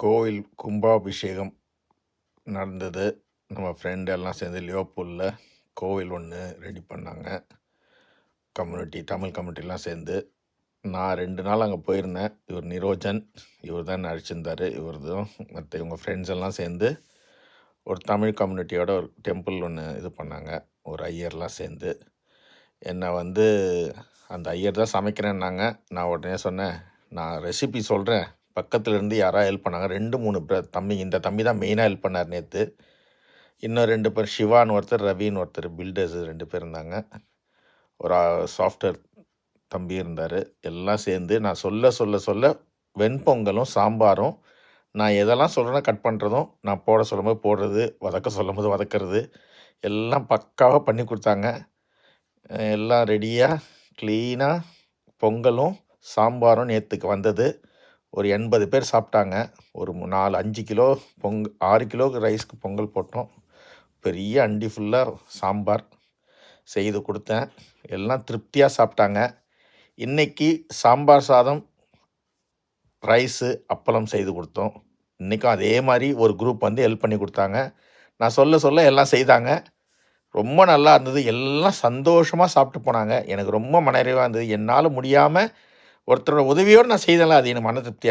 கோவில் கும்பாபிஷேகம் நடந்தது. நம்ம ஃப்ரெண்ட் எல்லாம் சேர்ந்து லியோபூலில் கோவில் ஒன்று ரெடி பண்ணாங்க. தமிழ் கம்யூனிட்டிலாம் சேர்ந்து. நான் 2 நாள் அங்கே போயிருந்தேன். இவர் நிரோஜன், இவர் தான் அழைச்சிருந்தார். இவர்தான் மற்ற இவங்க ஃப்ரெண்ட்ஸ் எல்லாம் சேர்ந்து ஒரு தமிழ் கம்யூனிட்டியோட ஒரு டெம்பிள் ஒன்று இது பண்ணாங்க. ஒரு ஐயர்லாம் சேர்ந்து என்னை அந்த ஐயர் தான் சமைக்கிறேன்னாங்க. நான் உடனே சொன்னேன், நான் ரெசிபி சொல்கிறேன், பக்கத்தில் இருந்து யாராவது ஹெல்ப் பண்ணாங்க. 2-3 தம்பி, இந்த தம்பி தான் மெயினாக ஹெல்ப் பண்ணார் நேற்று. இன்னும் 2 பேர், சிவான்னு ஒருத்தர், ரவின்னு ஒருத்தர், பில்டர்ஸ் 2 பேர் இருந்தாங்க. ஒரு சாஃப்ட்வேர் தம்பி இருந்தார். எல்லாம் சேர்ந்து நான் சொல்ல வெண்பொங்கலும் சாம்பாரும், நான் எதெல்லாம் சொல்கிறேன்னா கட் பண்ணுறதும், நான் போட சொல்லும்போது போடுறது, வதக்க சொல்லும்போது வதக்கிறது, எல்லாம் பக்காவாக பண்ணி கொடுத்தாங்க. எல்லாம் ரெடியாக க்ளீனாக பொங்கலும் சாம்பாரும் நேற்றுக்கு வந்தது. ஒரு 80 பேர் சாப்பிட்டாங்க. ஒரு 4-5 கிலோ 6 கிலோக்கு ரைஸ்க்கு பொங்கல் போட்டோம். பெரிய அண்டி ஃபுல்லாக சாம்பார் செய்து கொடுத்தேன். எல்லாம் திருப்தியாக சாப்பிட்டாங்க. இன்றைக்கி சாம்பார் சாதம், ரைஸு, அப்பளம் செய்து கொடுத்தோம். இன்றைக்கும் அதே மாதிரி ஒரு குரூப் ஹெல்ப் பண்ணி கொடுத்தாங்க. நான் சொல்ல எல்லாம் செய்தாங்க. ரொம்ப நல்லா இருந்தது. எல்லாம் சந்தோஷமாக சாப்பிட்டு போனாங்க. எனக்கு ரொம்ப மனநிறைவாக இருந்தது. என்னால் முடியாமல் ஒருத்தரோட உதவியோடு நான் செய்தேன்ல, அது எனக்கு மன திருப்தியாக